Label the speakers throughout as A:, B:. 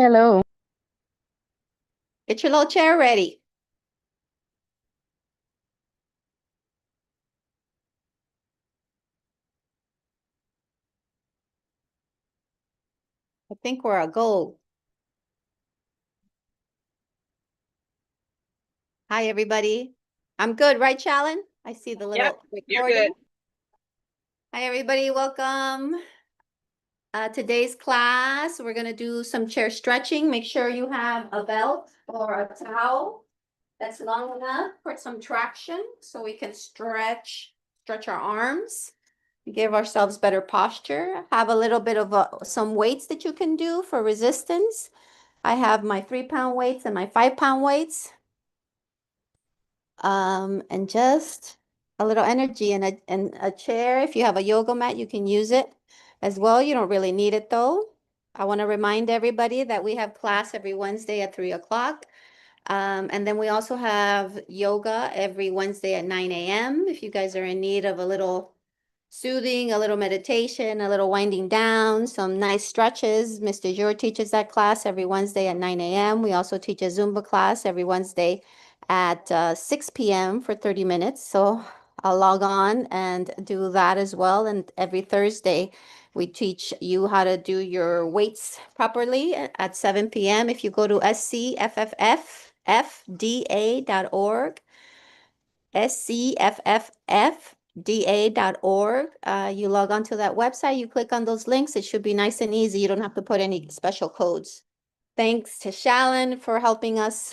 A: Hello.
B: Get your little chair ready. I think we're a go. Hi, everybody. I'm good, right, Shalyn? I see the little
C: You're
B: recording.
C: good.
B: Hi, everybody. Welcome. Today's class, we're going to do some chair stretching. Make sure you have a belt or a towel that's long enough for some traction so we can stretch our arms. Give ourselves better posture. Have a little bit of some weights that you can do for resistance. I have my 3-pound weights and my 5-pound weights. And just a little energy and a chair. If you have a yoga mat, you can use it as well. You don't really need it though. I want to remind everybody that we have class every Wednesday at 3 o'clock. And then we also have yoga every Wednesday at 9 a.m. If you guys are in need of a little soothing, a little meditation, a little winding down, some nice stretches. Mr. Jure teaches that class every Wednesday at 9 a.m. We also teach a Zumba class every Wednesday at 6 p.m. for 30 minutes. So I'll log on and do that as well. And every Thursday, we teach you how to do your weights properly at 7 p.m. If you go to scffda.org, scffda.org. You log on to that website, you click on those links. It should be nice and easy. You don't have to put any special codes. Thanks to Shalyn for helping us,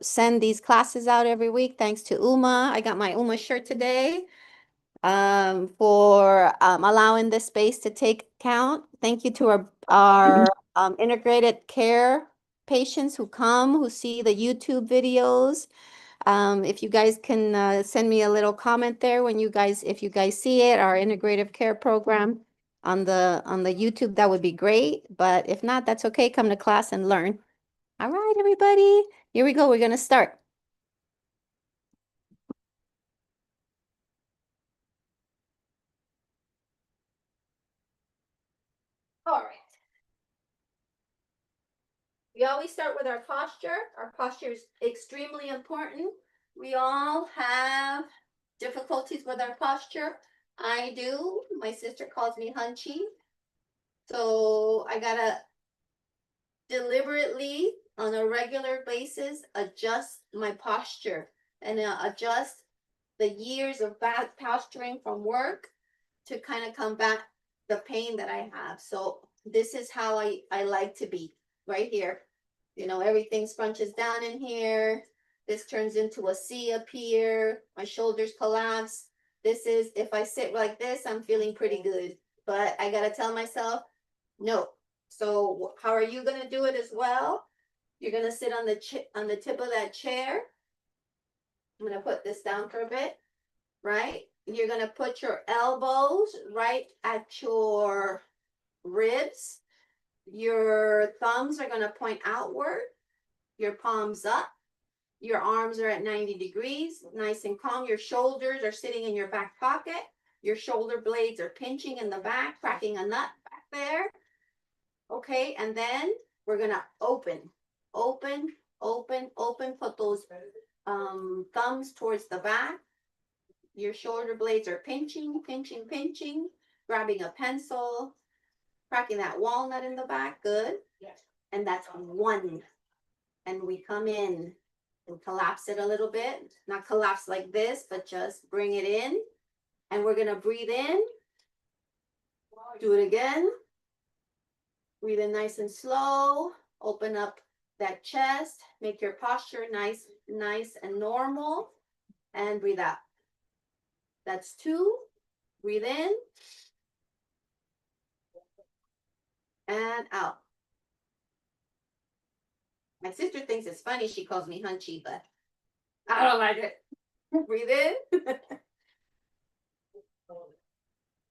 B: send these classes out every week. Thanks to Uma. I got my Uma shirt today for allowing this space to take count. Thank you to our integrated care patients who come, who see the YouTube videos. If you guys can send me a little comment there if you guys see it, our integrative care program on the YouTube, that would be great. But if not, that's okay. Come to class and learn. All right, everybody. Here we go. We're gonna start. All right. We always start with our posture. Our posture is extremely important. We all have difficulties with our posture. I do. My sister calls me hunchy. So I gotta deliberately, on a regular basis, adjust my posture and adjust the years of bad posturing from work to kind of combat the pain that I have. So this is how I like to be right here. Everything scrunches down in here. This turns into a C up here. My shoulders collapse. This is, if I sit like this, I'm feeling pretty good. But I got to tell myself, no. So how are you going to do it as well? You're going to sit on the tip of that chair. I'm going to put this down for a bit, right? You're going to put your elbows right at your ribs. Your thumbs are going to point outward, your palms up. Your arms are at 90 degrees, nice and calm. Your shoulders are sitting in your back pocket. Your shoulder blades are pinching in the back, cracking a nut back there. Okay, and then we're going to open. Put those thumbs towards the back. Your shoulder blades are pinching, grabbing a pencil, cracking that walnut in the back. Good. Yes. And that's 1. And we come in and collapse it a little bit. Not collapse like this, but just bring it in. And we're going to breathe in. Do it again. Breathe in nice and slow. Open up that chest. Make your posture nice and normal. And breathe out. That's 2. Breathe in. And out. My sister thinks it's funny. She calls me hunchy, but I don't like it. Breathe in.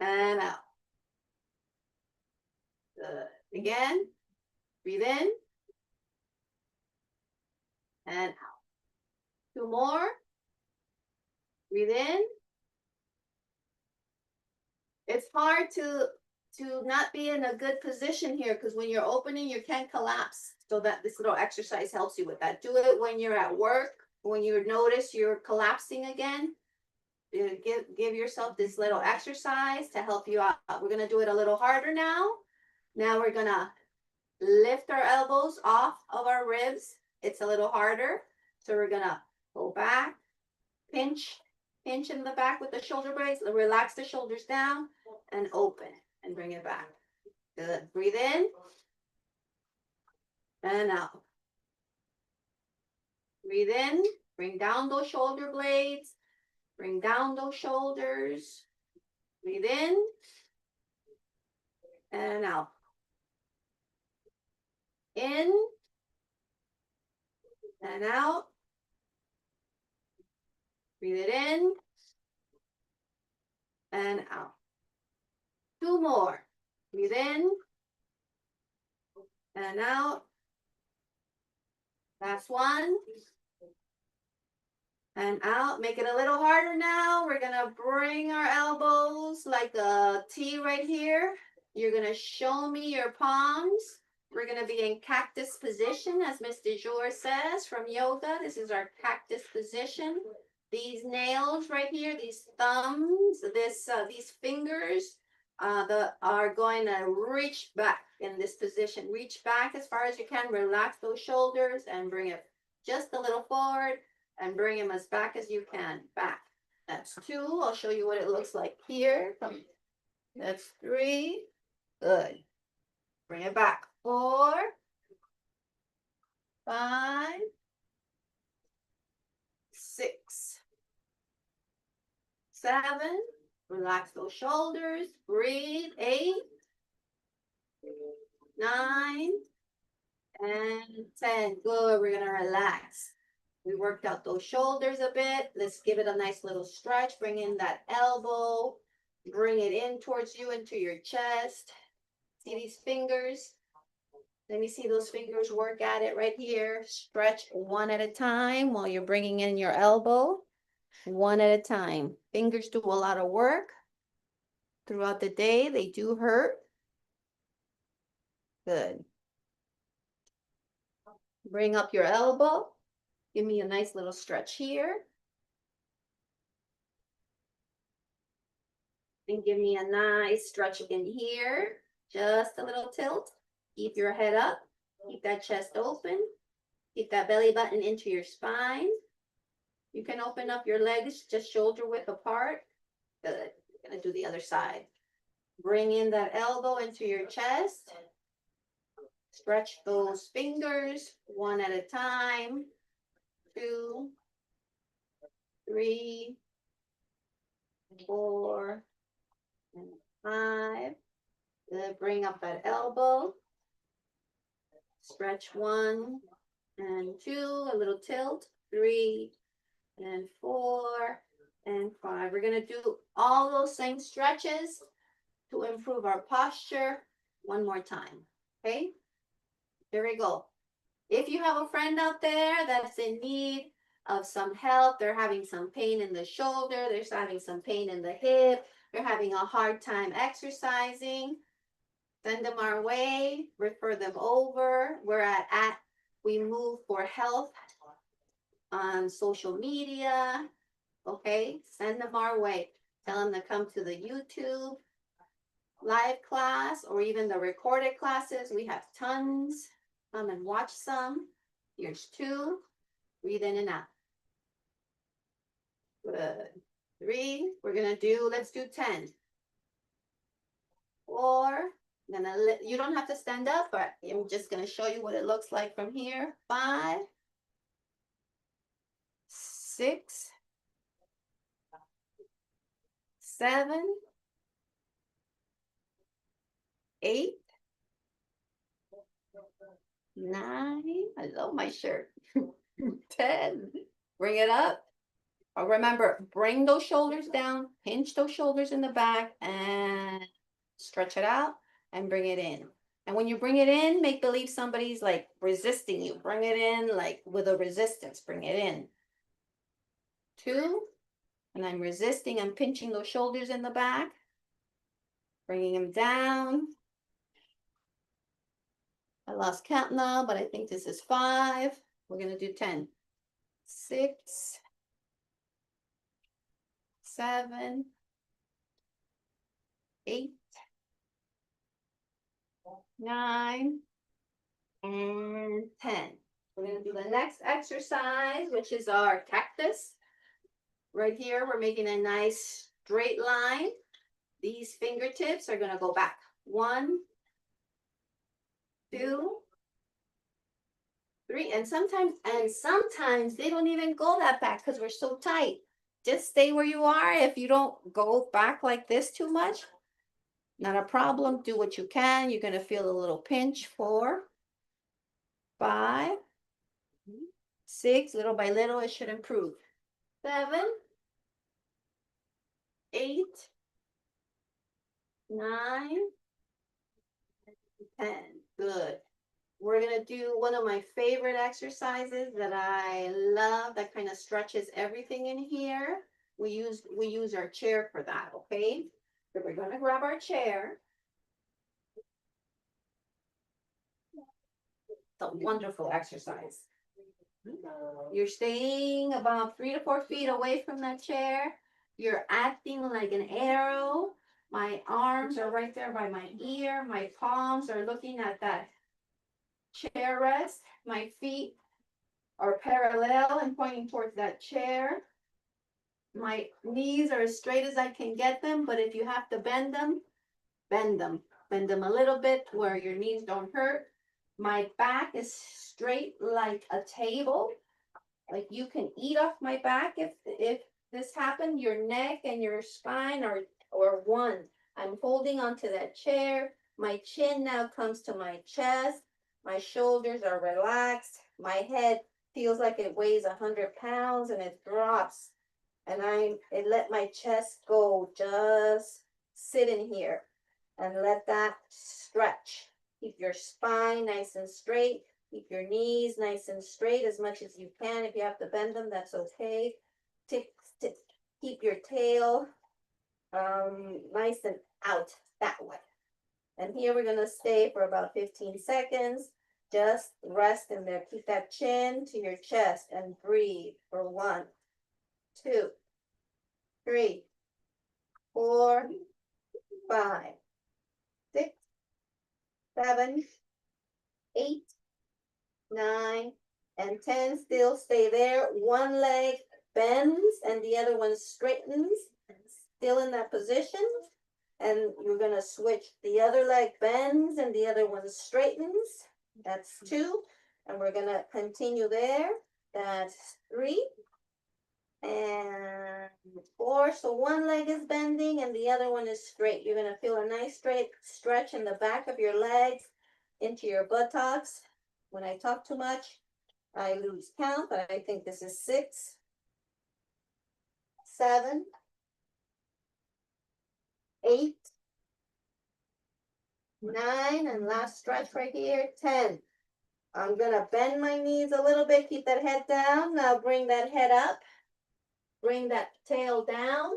B: And out. Good. Again. Breathe in. And out. 2 more. Breathe in. It's hard to to not be in a good position here, because when you're opening, you can't collapse. So that this little exercise helps you with that. Do it when you're at work, when you notice you're collapsing again. Give yourself this little exercise to help you out. We're gonna do it a little harder now. Now we're gonna lift our elbows off of our ribs. It's a little harder. So we're gonna go back, pinch in the back with the shoulder blades, relax the shoulders down and open and bring it back. Good. Breathe in and out. Breathe in, bring down those shoulder blades, bring down those shoulders. Breathe in and out. In and out. Breathe it in and out. 2 more. Breathe in and out. Last one. And out. Make it a little harder now. We're gonna bring our elbows like a T right here. You're gonna show me your palms. We're gonna be in cactus position, as Miss DeJour says from yoga. This is our cactus position. These nails right here, these thumbs, these fingers, are going to reach back in this position. Reach back as far as you can. Relax those shoulders and bring it just a little forward and bring them as back as you can. Back. That's 2. I'll show you what it looks like here. That's 3. Good. Bring it back. 4, 5, 6, 7. Relax those shoulders. Breathe. 8, 9, and 10. Good. We're going to relax. We worked out those shoulders a bit. Let's give it a nice little stretch. Bring in that elbow. Bring it in towards you, into your chest. See these fingers? Let me see those fingers work at it right here. Stretch one at a time while you're bringing in your elbow. One at a time. Fingers do a lot of work throughout the day. They do hurt. Good. Bring up your elbow. Give me a nice little stretch here. And give me a nice stretch in here. Just a little tilt. Keep your head up. Keep that chest open. Keep that belly button into your spine. You can open up your legs just shoulder width apart. Good. I'm going to do the other side. Bring in that elbow into your chest. Stretch those fingers one at a time. 2, 3, 4, and 5. Good. Bring up that elbow. Stretch 1 and 2. A little tilt. 3 and 4 and 5. We're going to do all those same stretches to improve our posture one more time. Okay? Here we go. If you have a friend out there that's in need of some help, they're having some pain in the shoulder, they're having some pain in the hip, they're having a hard time exercising, send them our way, refer them over. We're at We Move for Health on social media. Okay, send them our way. Tell them to come to the YouTube live class or even the recorded classes. We have tons. Come and watch some. Here's 2. Breathe in and out. Good. 3. Let's do 10. 4. You don't have to stand up, but I'm just gonna show you what it looks like from here. 5, 6, 7, 8, 9. I love my shirt. 10. Bring it up. Remember, bring those shoulders down, pinch those shoulders in the back, and stretch it out and bring it in. And when you bring it in, make believe somebody's like resisting you. Bring it in like with a resistance. Bring it in. 2. And I'm resisting. I'm pinching those shoulders in the back. Bringing them down. I lost count now, but I think this is 5. We're gonna do 10. 6, 7, 8, 9, and 10. We're gonna do the next exercise, which is our cactus. Right here, we're making a nice straight line. These fingertips are gonna go back. 1, 2, 3, and sometimes they don't even go that back because we're so tight. Just stay where you are. If you don't go back like this too much, not a problem. Do what you can. You're gonna feel a little pinch. 4, 5, 6. Little by little, it should improve. 7, 8, 9, 10. Good. We're gonna do one of my favorite exercises that I love that kind of stretches everything in here. We use our chair for that, okay? So we're gonna grab our chair. It's a wonderful exercise. You're staying about 3 to 4 feet away from that chair. You're acting like an arrow. My arms are right there by my ear. My palms are looking at that chair rest. My feet are parallel and pointing towards that chair. My knees are as straight as I can get them, but if you have to bend them, bend them. Bend them a little bit where your knees don't hurt. My back is straight like a table. Like you can eat off my back if this happened. Your neck and your spine are one. I'm holding onto that chair. My chin now comes to my chest. My shoulders are relaxed. My head feels like it weighs 100 pounds and it drops. And it let my chest go. Just sit in here and let that stretch. Keep your spine nice and straight. Keep your knees nice and straight as much as you can. If you have to bend them, that's okay. Keep your tail nice and out that way. And here we're gonna stay for about 15 seconds. Just rest in there. Keep that chin to your chest and breathe for 1, 2, 3, 4, 5, 6, 7, 8, 9, and 10. Still stay there. One leg bends and the other one straightens. Still in that position. And you're going to switch. The other leg bends and the other one straightens. That's 2. And we're going to continue there. That's 3. And 4. So one leg is bending and the other one is straight. You're going to feel a nice straight stretch in the back of your legs into your buttocks. When I talk too much, I lose count, but I think this is 6, 7, 8, 9, and last stretch right here, 10. I'm gonna bend my knees a little bit, keep that head down. Now bring that head up, bring that tail down,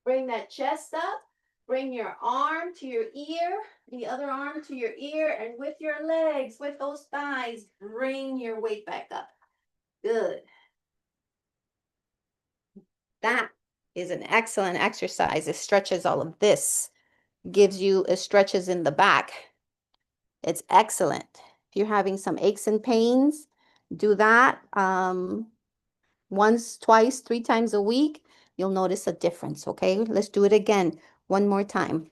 B: bring that chest up, bring your arm to your ear, the other arm to your ear, and with your legs, with those thighs, bring your weight back up. Good. That is an excellent exercise. It stretches all of this, gives you stretches in the back. It's excellent. If you're having some aches and pains, do that once, twice, 3 times a week. You'll notice a difference, okay? Let's do it again. One more time.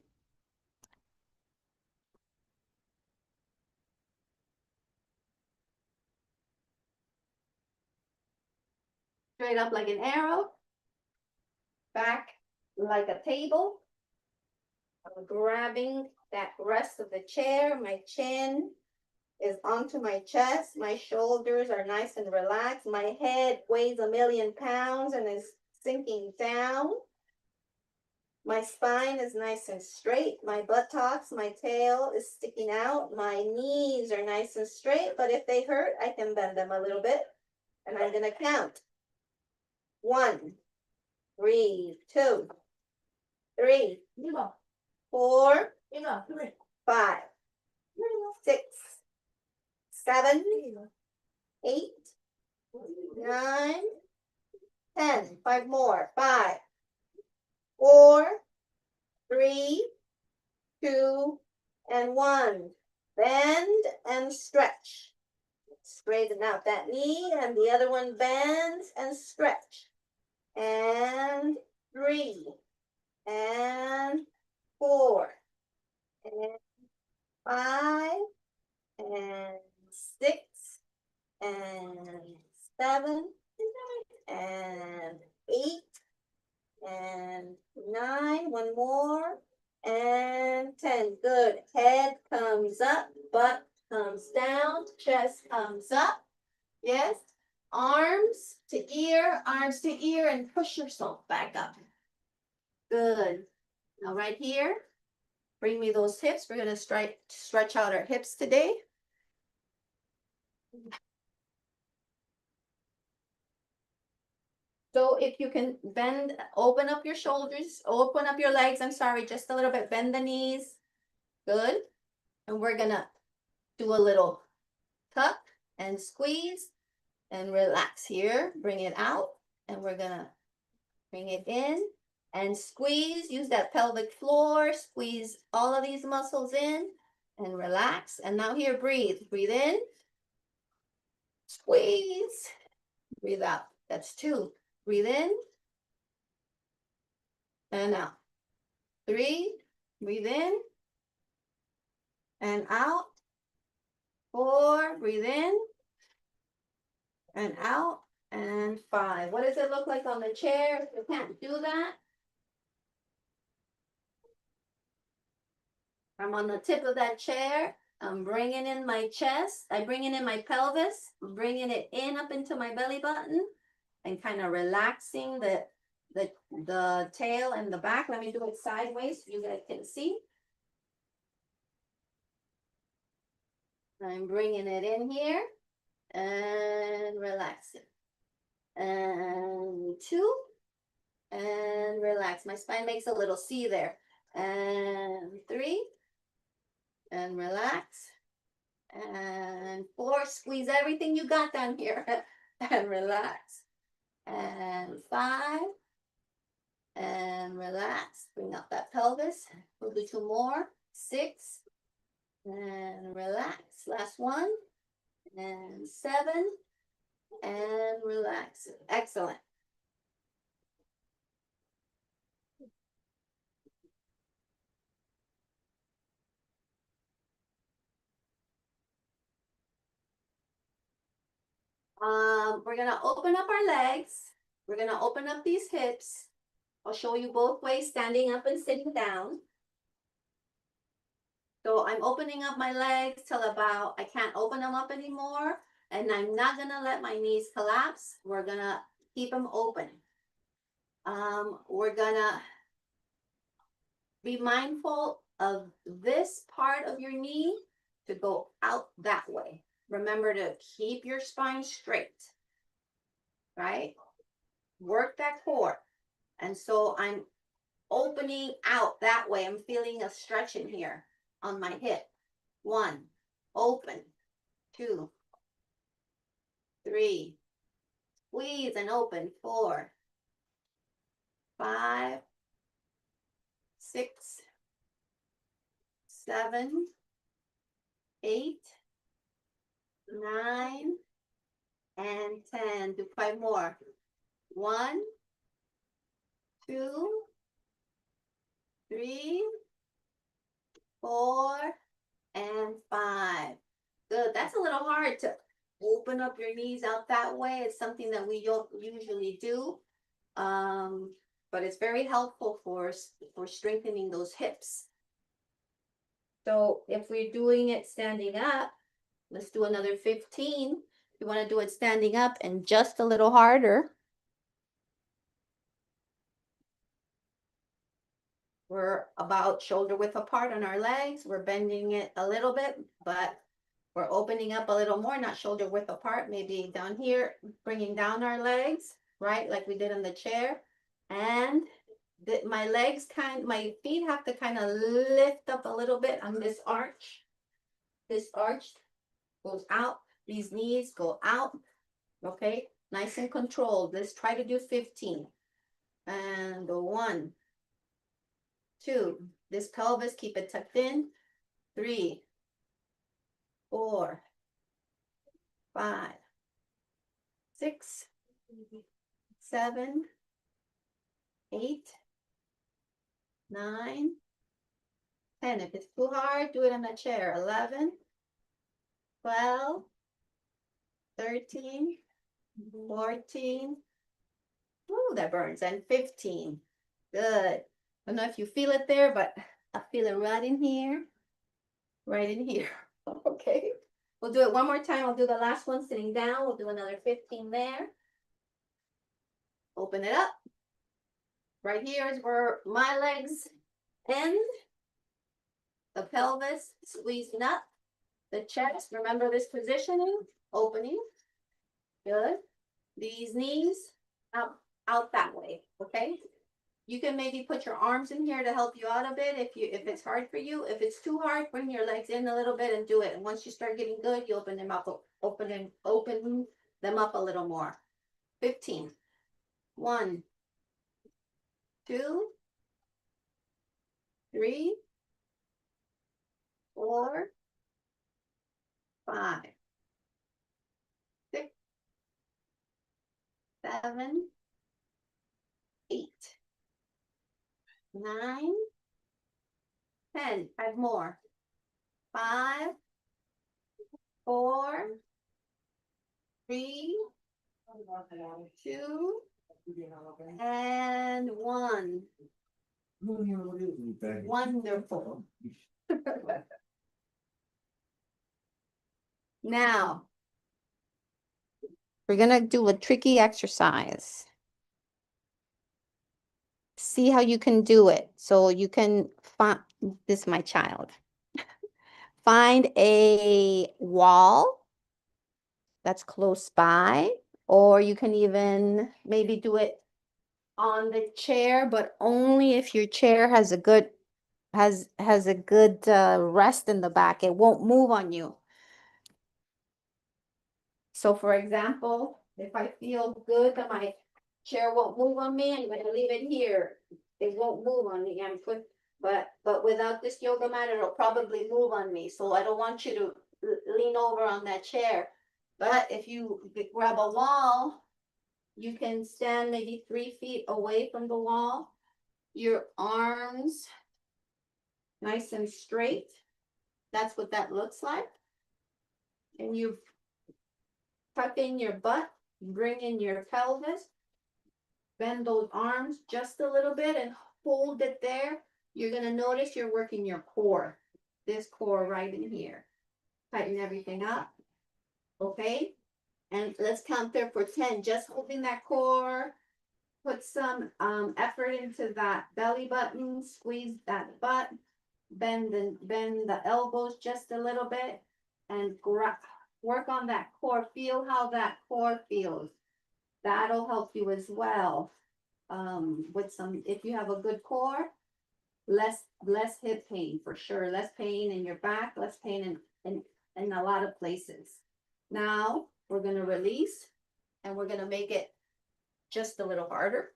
B: Straight up like an arrow. Back like a table. I'm grabbing that rest of the chair. My chin is onto my chest. My shoulders are nice and relaxed. My head weighs 1,000,000 pounds and is sinking down. My spine is nice and straight. My buttocks, my tail is sticking out. My knees are nice and straight, but if they hurt, I can bend them a little bit. And I'm gonna count. 1, breathe, 2, 3, 4, 5, 6, 7, 8, 9, 10. 5 more. 5, 4, 3, 2, and 1. Bend and stretch. Straighten out that knee, and the other one bends and stretch. And 3, and 4, and 5, and 6, and 7, and 8, and 9. One more, and 10. Good. Head comes up, butt comes down, chest comes up. Yes. Arms to ear, and push yourself back up. Good. Now right here, bring me those hips. We're going to stretch out our hips today. So if you can bend, open up your shoulders, open up your legs, I'm sorry, just a little bit, bend the knees. Good. And we're gonna do a little tuck and squeeze and relax here. Bring it out, and we're gonna bring it in and squeeze. Use that pelvic floor, squeeze all of these muscles in and relax. And now here, breathe. Breathe in, squeeze, breathe out. That's 2. Breathe in and out. 3, breathe in and out. 4, breathe in and out. And 5. What does it look like on the chair if you can't do that? I'm on the tip of that chair. I'm bringing in my chest. I'm bringing in my pelvis. I'm bringing it in up into my belly button and kind of relaxing the tail and the back. Let me do it sideways so you guys can see. I'm bringing it in here and relax it. And 2, and relax. My spine makes a little C there. And 3, and relax. And 4, squeeze everything you got down here and relax. And 5, and relax. Bring up that pelvis. We'll do 2 more. 6, and relax. Last one. And 7, and relax. Excellent. We're gonna open up our legs. We're gonna open up these hips. I'll show you both ways, standing up and sitting down. So I'm opening up my legs till about, I can't open them up anymore. And I'm not gonna let my knees collapse. We're gonna keep them open. We're gonna be mindful of this part of your knee to go out that way. Remember to keep your spine straight, right? Work that core. And so I'm opening out that way. I'm feeling a stretch in here on my hip. 1, open. 2, 3, squeeze and open. 4, 5, 6, 7, 8, 9, and 10. Do 5 more. 1, 2, 3, 4, and 5. Good. That's a little hard to open up your knees out that way. It's something that we don't usually do. But it's very helpful for strengthening those hips. So if we're doing it standing up, let's do another 15. You want to do it standing up and just a little harder. We're about shoulder width apart on our legs. We're bending it a little bit, but we're opening up a little more, not shoulder width apart, maybe down here, bringing down our legs, right? Like we did in the chair, and my legs my feet have to kind of lift up a little bit on this arch. This arch goes out, these knees go out, okay? Nice and controlled. Let's try to do 15. And 1, 2, this pelvis, keep it tucked in. 3, 4, 5, 6, 7, 8, 9, 10. If it's too hard, do it in a chair. 11, 12, 13, 14. Ooh, that burns. And 15. Good. I don't know if you feel it there, but I feel it right in here. Right in here. Okay. We'll do it one more time. I'll do the last one sitting down. We'll do another 15 there. Open it up. Right here is where my legs end. The pelvis squeezing up. The chest. Remember this positioning. Opening. Good. These knees out that way. Okay. You can maybe put your arms in here to help you out a bit if it's hard for you. If it's too hard, bring your legs in a little bit and do it. And once you start getting good, you open them up, open them up a little more. 15. 1, 2, 3, 4, 5, 6, 7, 8, 9, 10. 5 more. 5, 4, 3, 2, and 1. Wonderful. Now, we're gonna do a tricky exercise. See how you can do it. So you can find, this is my child. Find a wall that's close by, or you can even maybe do it on the chair, but only if your chair has a good rest in the back. It won't move on you. So for example, if I feel good that my chair won't move on me, I'm gonna leave it here. It won't move on me. But without this yoga mat, it'll probably move on me. So I don't want you to lean over on that chair. But if you grab a wall, you can stand maybe 3 feet away from the wall. Your arms nice and straight. That's what that looks like. And you tuck in your butt, bring in your pelvis, bend those arms just a little bit and hold it there. You're gonna notice you're working your core, this core right in here. Tighten everything up, okay? And let's count there for 10, just holding that core. Put some effort into that belly button, squeeze that butt, bend the elbows just a little bit, and work on that core. Feel how that core feels. That'll help you as well. With some, if you have a good core, less hip pain for sure, less pain in your back, less pain in a lot of places. Now we're going to release, and we're going to make it just a little harder.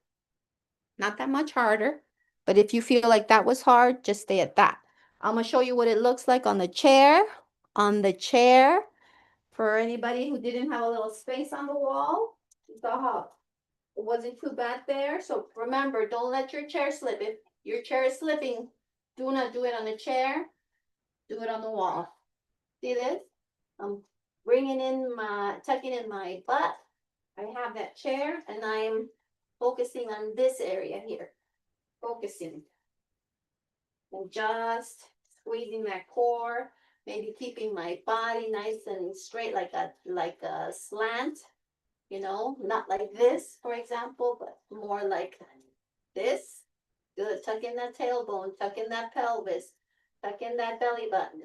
B: Not that much harder, but if you feel like that was hard, just stay at that. I'm going to show you what it looks like on the chair. On the chair, for anybody who didn't have a little space on the wall, you saw how it wasn't too bad there. So remember, don't let your chair slip. If your chair is slipping, do not do it on the chair. Do it on the wall. See this? I'm tucking in my butt. I have that chair, and I'm focusing on this area here. Focusing. And just squeezing that core. Maybe keeping my body nice and straight, like a slant. You know, not like this, for example, but more like this. Good. Tuck in that tailbone, tuck in that pelvis, tuck in that belly button.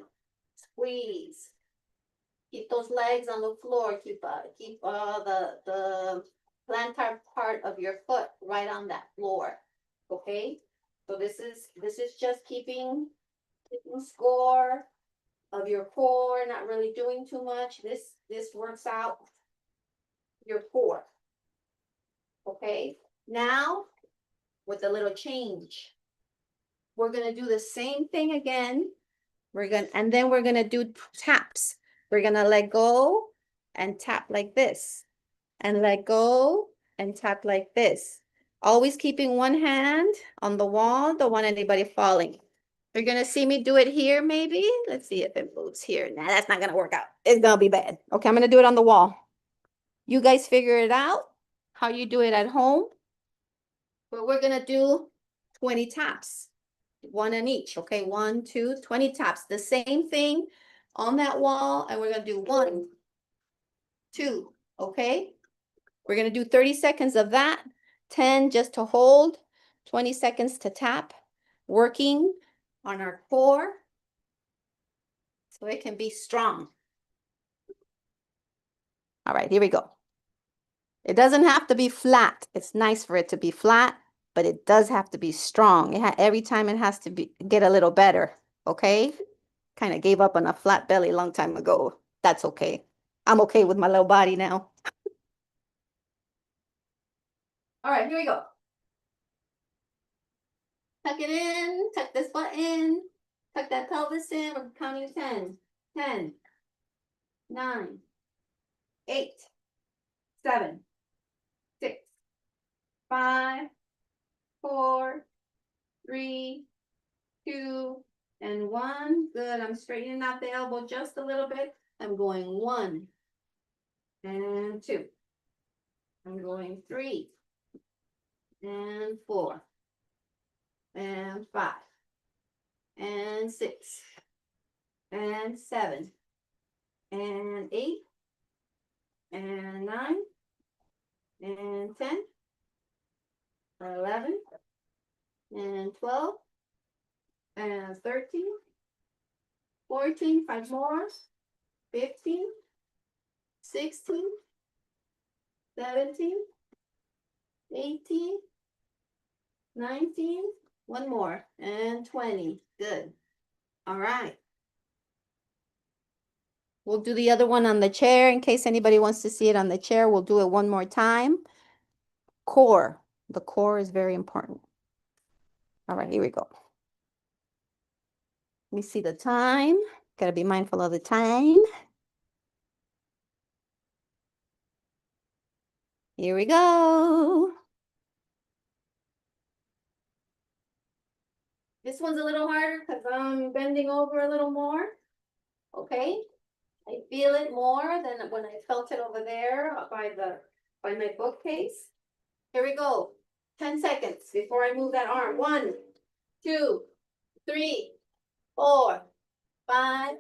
B: Squeeze. Keep those legs on the floor. Keep the plantar part of your foot right on that floor. Okay, so this is just keeping score of your core, not really doing too much. This works out your core. Okay, now with a little change, we're gonna do the same thing again. And then we're gonna do taps. We're gonna let go and tap like this, and let go and tap like this. Always keeping one hand on the wall, don't want anybody falling. You're gonna see me do it here, maybe. Let's see if it moves here. Nah, that's not gonna work out. It's gonna be bad. Okay, I'm gonna do it on the wall. You guys figure it out, how you do it at home. But we're gonna do 20 taps, one on each. Okay, 1, 2, 20 taps. The same thing on that wall, and we're gonna do 1, 2, okay? We're gonna do 30 seconds of that, 10 just to hold, 20 seconds to tap, working on our core so it can be strong. All right, here we go. It doesn't have to be flat. It's nice for it to be flat, but it does have to be strong. Every time it has to get a little better, okay? Kind of gave up on a flat belly a long time ago. That's okay. I'm okay with my little body now. All right, here we go. Tuck it in, tuck this butt in, tuck that pelvis in. We're counting 10, 10, 9, 8, 7, 6, 5, 4, 3, 2, and 1. Good. I'm straightening out the elbow just a little bit. I'm going 1 and 2. I'm going 3 and 4 and 5 and 6 and 7 and 8 and 9 and 10, 11 and 12 and 13, 14, 5 more, 15, 16, 17, 18, 19, one more, and 20. Good. All right. We'll do the other one on the chair in case anybody wants to see it on the chair. We'll do it one more time. Core. The core is very important. All right, here we go. Let me see the time. Got to be mindful of the time. Here we go. This one's a little harder because I'm bending over a little more. Okay. I feel it more than when I felt it over there by my bookcase. Here we go. 10 seconds before I move that arm. 1, 2, 3, 4, 5,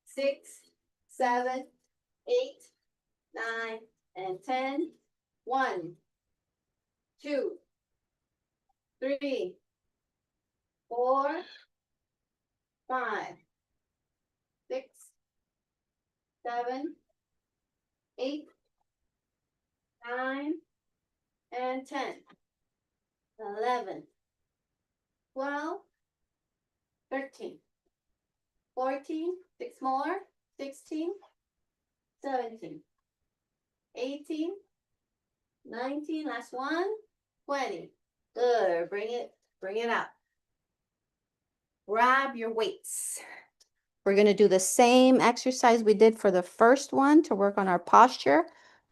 B: 6, 7, 8, 9, and 10. 1, 2, 3, 4, 5, 6, 7, 8, 9, and 10. 11, 12, 13, 14, 6 more, 16, 17, 18, 19, last one, 20. Good, bring it up. Grab your weights. We're gonna do the same exercise we did for the first one to work on our posture,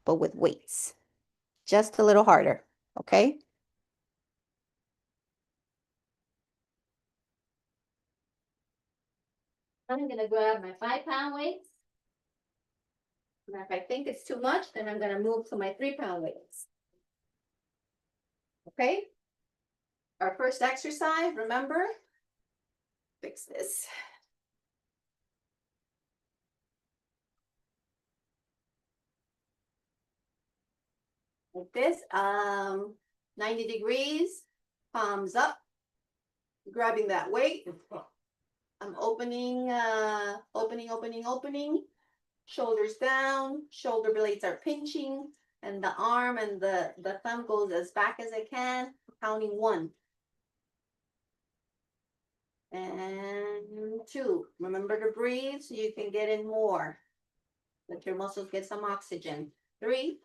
B: but with weights. Just a little harder, okay? I'm gonna grab my 5-pound weights. And if I think it's too much, then I'm gonna move to my 3-pound weights. Okay? Our first exercise, remember? Fix this. Like this, 90 degrees, palms up, grabbing that weight. I'm opening, opening. Shoulders down, shoulder blades are pinching, and the arm and the thumb goes as back as I can, counting 1. And 2. Remember to breathe so you can get in more. Let your muscles get some oxygen. 3.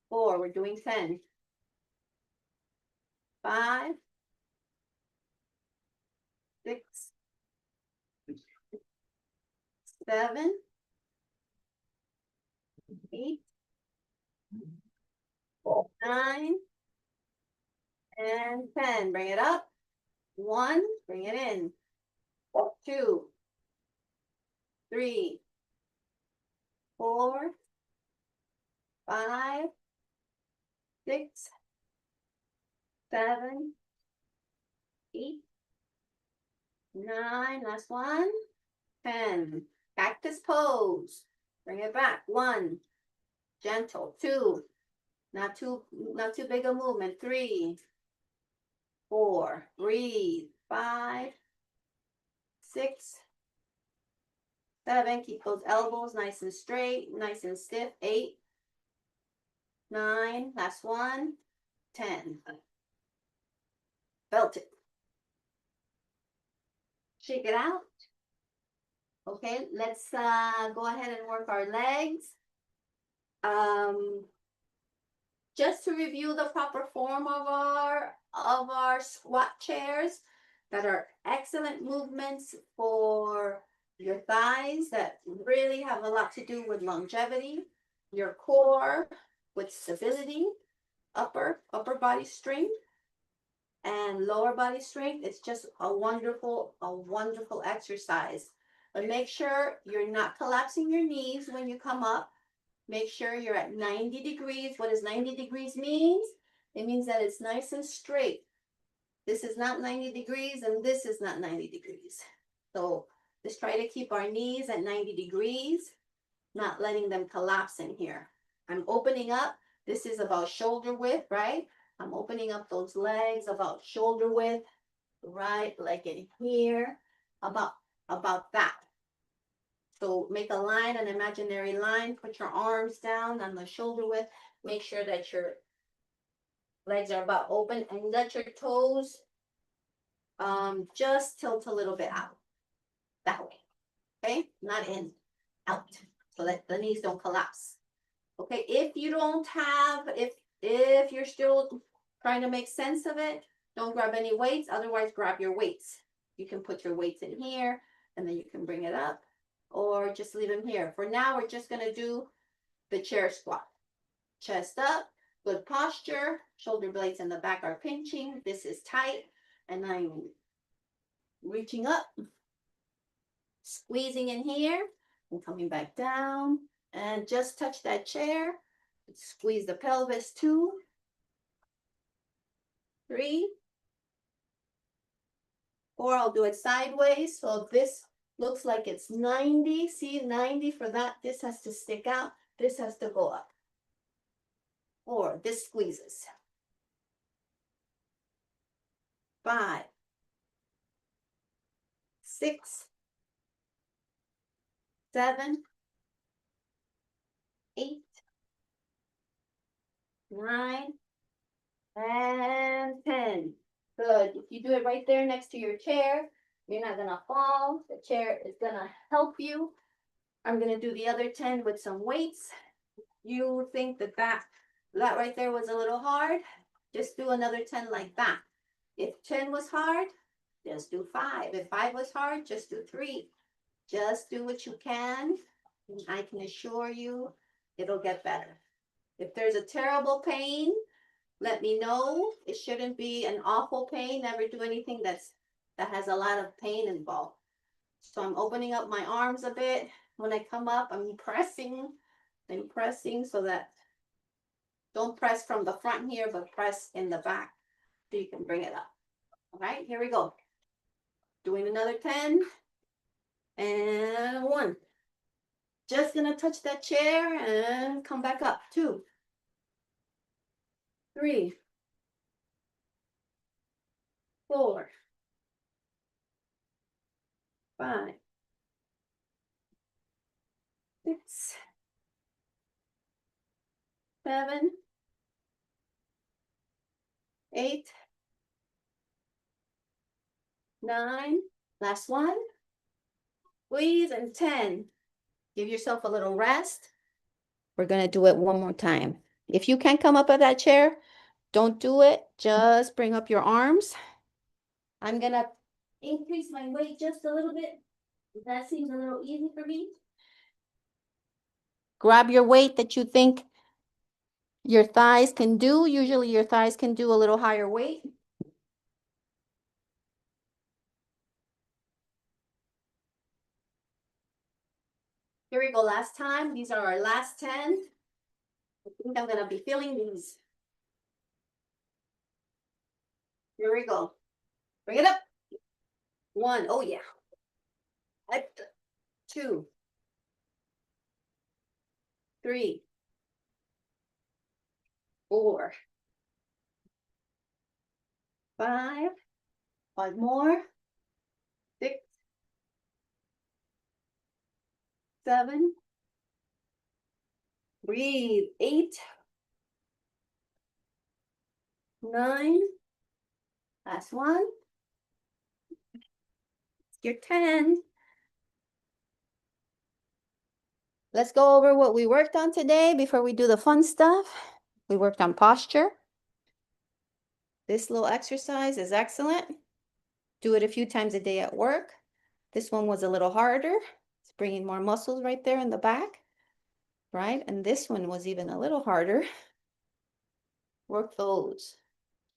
B: 4. We're doing 10. 5. 6. 7. 8. 9. And 10. Bring it up. 1. Bring it in. 2. 3. 4. 5. 6. 7. 8. 9. Last one. 10. Cactus pose. Bring it back. 1. Gentle. 2. Not too big a movement. 3. 4. Breathe. 5. 6. 7. Keep those elbows nice and straight, nice and stiff. 8. 9. Last one. 10. Felt it. Shake it out. Okay, let's go ahead and work our legs. Just to review the proper form of our squat chairs that are excellent movements for your thighs that really have a lot to do with longevity, your core with stability, upper body strength, and lower body strength. It's just a wonderful exercise. But make sure you're not collapsing your knees when you come up. Make sure you're at 90 degrees. What does 90 degrees means? It means that it's nice and straight. This is not 90 degrees and this is not 90 degrees. So just try to keep our knees at 90 degrees, not letting them collapse in here. I'm opening up. This is about shoulder width, right? I'm opening up those legs about shoulder width, right? Like in here, about that. So make a line, an imaginary line, put your arms down on the shoulder width, make sure that your legs are about open and let your toes just tilt a little bit out, that way, okay? Not in, out, so that the knees don't collapse. Okay, if you don't have, if you're still trying to make sense of it, don't grab any weights, otherwise grab your weights. You can put your weights in here and then you can bring it up or just leave them here. For now, we're just gonna do the chair squat. Chest up, good posture, shoulder blades in the back are pinching, this is tight, and I'm reaching up, squeezing in here, and coming back down, and just touch that chair, squeeze the pelvis, 2, 3, 4, I'll do it sideways, so this looks like it's 90, see 90 for that, this has to stick out, this has to go up, or this squeezes. 5, 6, 7, 8, 9, and 10. Good. If you do it right there next to your chair, you're not gonna fall. The chair is gonna help you. I'm gonna do the other 10 with some weights. You think that right there was a little hard, just do another 10 like that. If 10 was hard, just do 5. If 5 was hard, just do 3. Just do what you can, and I can assure you it'll get better. If there's a terrible pain, let me know. It shouldn't be an awful pain. Never do anything that has a lot of pain involved. So I'm opening up my arms a bit. When I come up, I'm pressing so that don't press from the front here, but press in the back so you can bring it up. All right, here we go. Doing another 10 and 1. Just gonna touch that chair and come back up. 2, 3, 4, 5, 6, 7, 8, 9. Last one. Squeeze, and 10. Give yourself a little rest. We're gonna do it one more time. If you can't come up out of that chair, don't do it. Just bring up your arms. I'm gonna increase my weight just a little bit. That seems a little easy for me. Grab your weight that you think your thighs can do. Usually your thighs can do a little higher weight. Here we go, last time. These are our last 10. I think I'm gonna be feeling these. Here we go. Bring it up. 1, oh yeah. 2, 3, 4, 5. 5 more. 6, 7. Breathe. 8, 9. Last one. Your 10. Let's go over what we worked on today before we do the fun stuff. We worked on posture. This little exercise is excellent. Do it a few times a day at work. This one was a little harder. It's bringing more muscles right there in the back, right? And this one was even a little harder. Work those,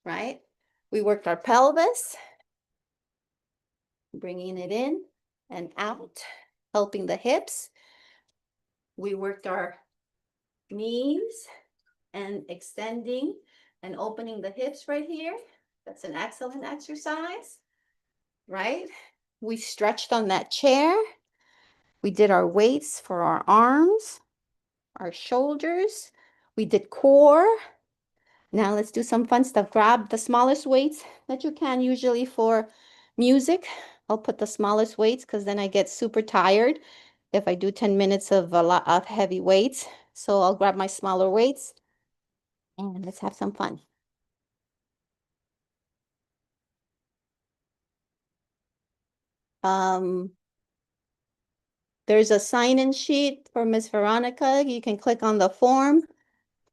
B: right? We worked our pelvis, bringing it in and out, helping the hips. We worked our knees and extending and opening the hips right here. That's an excellent exercise, right? We stretched on that chair. We did our weights for our arms, our shoulders. We did core. Now let's do some fun stuff. Grab the smallest weights that you can, usually for music. I'll put the smallest weights because then I get super tired if I do 10 minutes of a lot of heavy weights. So I'll grab my smaller weights and let's have some fun. There's a sign-in sheet for Miss Veronica. You can click on the form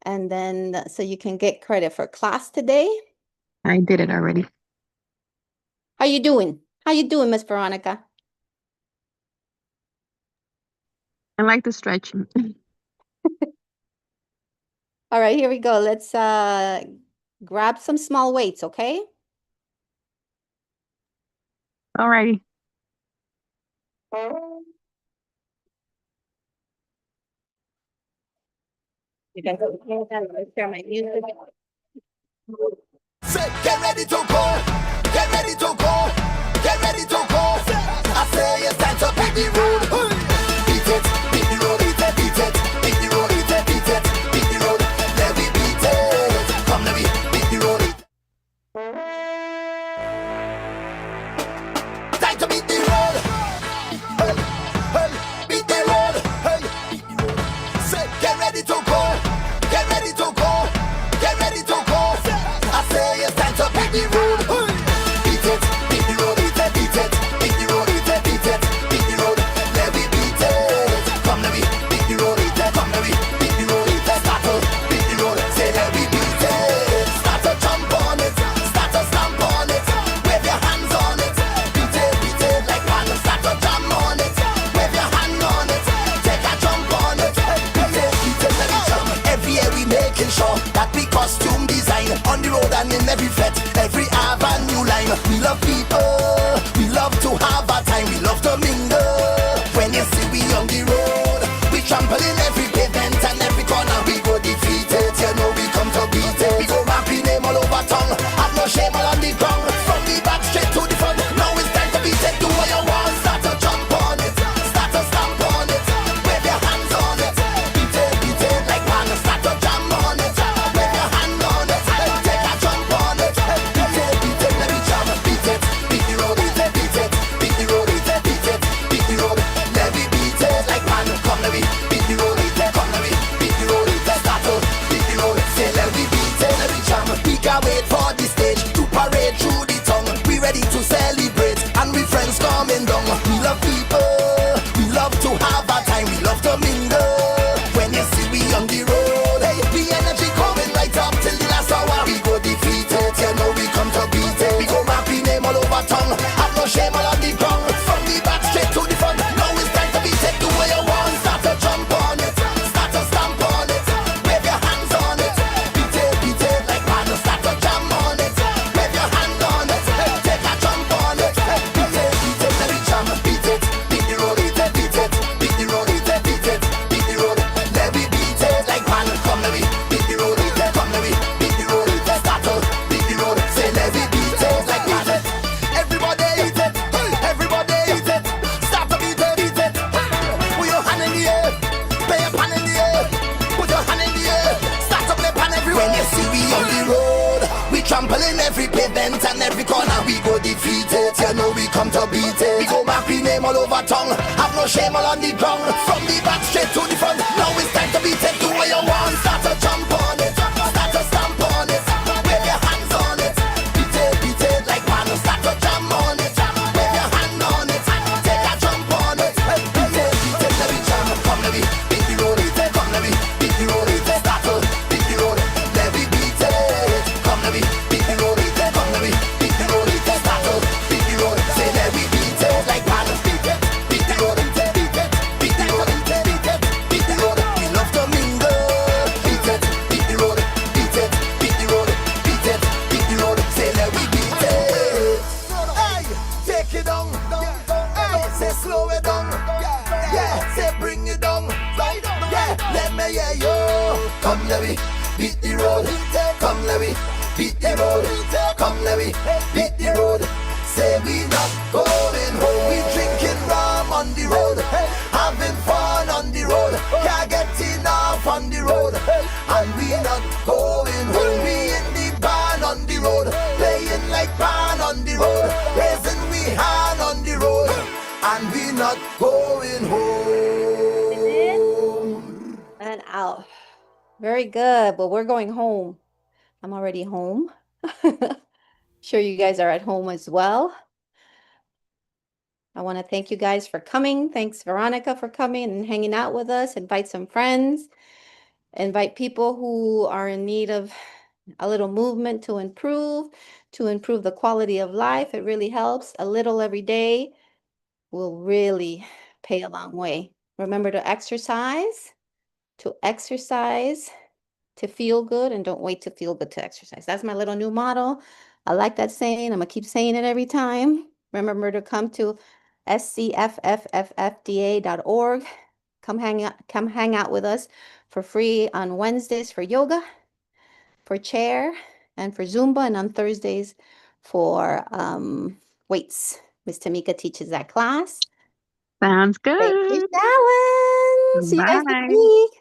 B: and then so you can get credit for class today.
A: I did it already.
B: How you doing? How you doing, Miss Veronica?
A: I like the stretching.
B: All right, here we go. Let's grab some small weights, okay?
A: Alrighty.
B: You guys share my music.
C: Say, get ready to go, get ready to go, get ready to go. I say it's time to beat the road. Beat it, beat the road, beat it, beat it, beat the road, beat it, beat it, beat the road. Let me beat it. Come let me beat the road. Time to beat the road. Hey, hey, beat the road. Hey, say, get ready to go, get ready to go, get ready to go. I say it's time to beat the road. Beat it, beat the road, beat it, beat it, beat it and every corner we go defeat it. You know we come to beat it. We go back, we name all over tongue. Have no shame all on the ground. From the back straight to the front. Now it's time to beat it. Do what you want. Start to jump on it. Start to stamp on it. Wave your hands on it. Beat it like man. Start to jam on it. Wave your hand on it. Take a jump on it. Beat it, let me jam. Come let me beat the road. Come let me beat the road. Start to beat the road. Let me beat it. Come let me beat the road. Come let me beat the road. Start to beat the road. Say let me beat it like man. Beat the road. Beat it. Beat the road. Beat it. Beat the road. We love to mingle. Beat it. Beat the road. Beat it. Beat the road. Beat it. Beat the road. Say let me beat it. Hey, take it down. Hey, say slow it down. Yeah, say bring it down. Yeah, let me hear you. Come let me beat the road. Come let me beat the road. Come let me beat the road. Say we not going home. We drinking rum on the road, having fun on the road. Can't get enough on the road, and we not going home. We in the band on the road, playing like band on the road, raising we hand on the road, and we not going home.
B: And out. Very good. But we're going home. I'm already home. Sure you guys are at home as well. I want to thank you guys for coming. Thanks, Veronica, for coming and hanging out with us. Invite some friends. Invite people who are in need of a little movement to improve the quality of life. It really helps. A little every day will really pay a long way. Remember to exercise, to feel good, and don't wait to feel good to exercise. That's my little new motto. I like that saying. I'm gonna keep saying it every time. Remember to come to scffffda.org. Come hang out with us for free on Wednesdays for yoga, for chair, and for Zumba, and on Thursdays for weights. Miss Tamika teaches that class.
A: Sounds
B: Thank you,
A: good.
B: Sharon. See you guys next
A: Bye.
B: week.